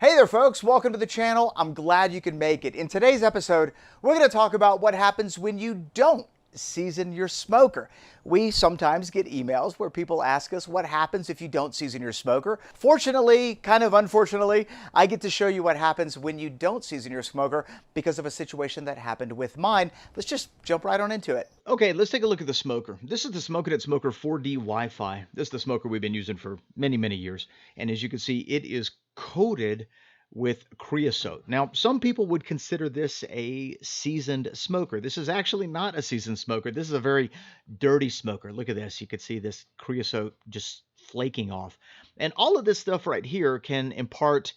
Hey there folks, welcome to the channel. I'm glad you can make it. In today's episode, we're going to talk about what happens when you don't season your smoker. We sometimes get emails where people ask us what happens if you don't season your smoker. Fortunately, kind of unfortunately, I get to show you what happens when you don't season your smoker because of a situation that happened with mine. Let's just jump right on into it. Okay, let's take a look at the smoker. This is the Smokin' Smoker 4D Wi-Fi. This is the smoker we've been using for many years. And as you can see, it is coated with creosote. Now, some people would consider this a seasoned smoker. This is actually not a seasoned smoker. This is a very dirty smoker. Look at this. You can see this creosote just flaking off. And all of this stuff right here can impart,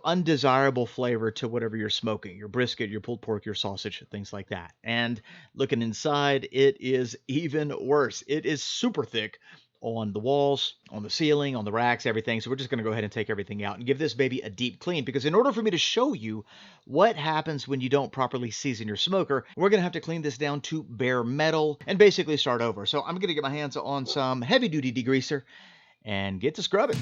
undesirable flavor to whatever you're smoking, your brisket, your pulled pork, your sausage, things like that. And looking inside, it is even worse. It is super thick on the walls, on the ceiling, on the racks, everything. So we're just going to go ahead and take everything out and give this baby a deep clean, because in order for me to show you what happens when you don't properly season your smoker, we're going to have to clean this down to bare metal and basically start over. So I'm going to get my hands on some heavy duty degreaser and get to scrubbing.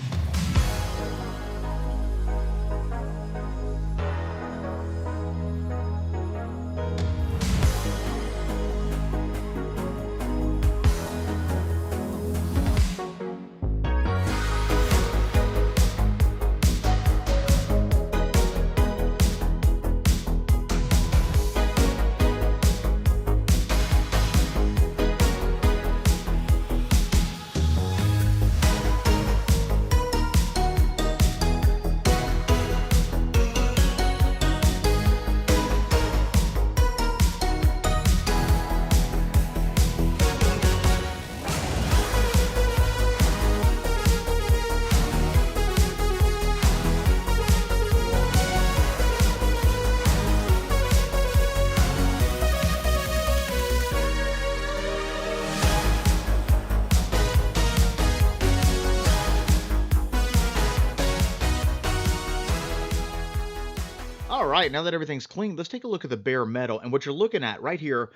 All right, now that everything's clean, let's take a look at the bare metal. And what you're looking at right here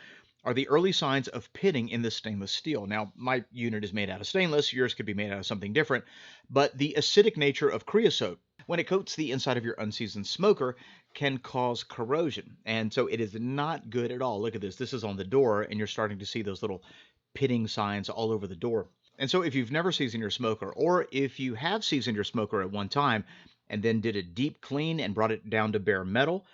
are the early signs of pitting in this stainless steel. Now, my unit is made out of stainless. Yours could be made out of something different. But the acidic nature of creosote, when it coats the inside of your unseasoned smoker, can cause corrosion. And so it is not good at all. Look at this. This is on the door, and you're starting to see those little pitting signs all over the door. And so if you've never seasoned your smoker, or if you have seasoned your smoker at one time and then did a deep clean and brought it down to bare metal,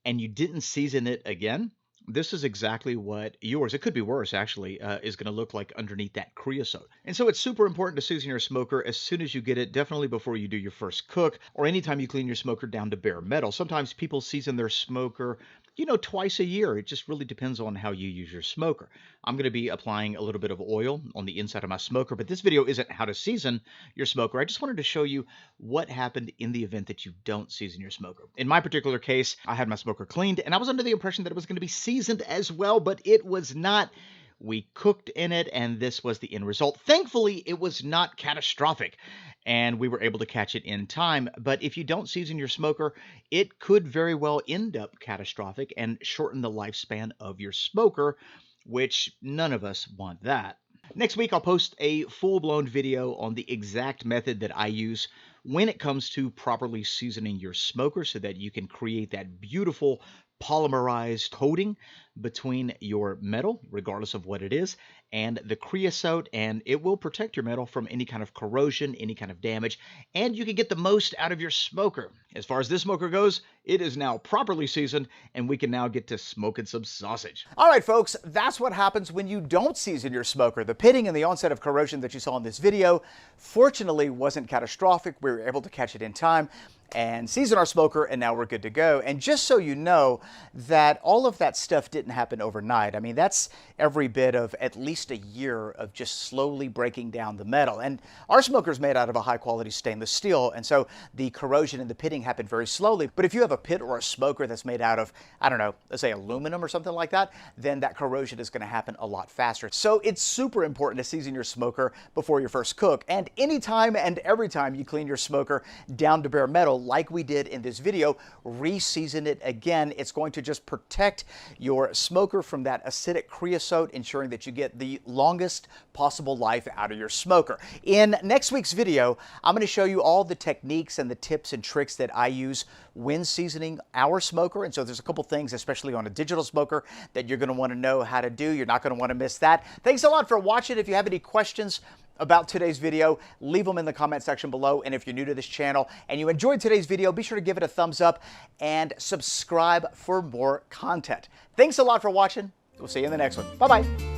and you didn't season it again, this is exactly what yours, it could be worse actually, is going to look like underneath that creosote. And so it's super important to season your smoker as soon as you get it, definitely before you do your first cook, or anytime you clean your smoker down to bare metal. Sometimes people season their smoker, twice a year. It just really depends on how you use your smoker. I'm going to be applying a little bit of oil on the inside of my smoker, but this video isn't how to season your smoker. I just wanted to show you what happened in the event that you don't season your smoker. In my particular case, I had my smoker cleaned, and I was under the impression that it was going to be seasoned as well, but it was not. We cooked in it, and this was the end result. Thankfully, it was not catastrophic, and we were able to catch it in time. But if you don't season your smoker, it could very well end up catastrophic and shorten the lifespan of your smoker, which none of us want that. Next week, I'll post a full-blown video on the exact method that I use when it comes to properly seasoning your smoker so that you can create that beautiful polymerized coating between your metal, regardless of what it is, and the creosote, and it will protect your metal from any kind of corrosion, any kind of damage, and you can get the most out of your smoker. As far as this smoker goes, it is now properly seasoned, and we can now get to smoking some sausage. All right, folks, that's what happens when you don't season your smoker. The pitting and the onset of corrosion that you saw in this video, fortunately, wasn't catastrophic. We were able to catch it in time and season our smoker, and now we're good to go. And just so you know that all of that stuff didn't happen overnight. I mean, that's every bit of at least a year of just slowly breaking down the metal. And our smoker's made out of a high quality stainless steel, and so the corrosion and the pitting happened very slowly. But if you have a pit or a smoker that's made out of, I don't know, let's say aluminum or something like that, then that corrosion is going to happen a lot faster. So it's super important to season your smoker before your first cook. And anytime and every time you clean your smoker down to bare metal, like we did in this video, re-season it again. It's going to just protect your smoker from that acidic creosote, ensuring that you get the the longest possible life out of your smoker. In next week's video, I'm going to show you all the techniques and the tips and tricks that I use when seasoning our smoker. And so there's a couple things, especially on a digital smoker, that you're going to want to know how to do. You're not going to want to miss that. Thanks a lot for watching. If you have any questions about today's video, leave them in the comment section below. And if you're new to this channel and you enjoyed today's video, be sure to give it a thumbs up and subscribe for more content. Thanks a lot for watching. We'll see you in the next one. Bye-bye.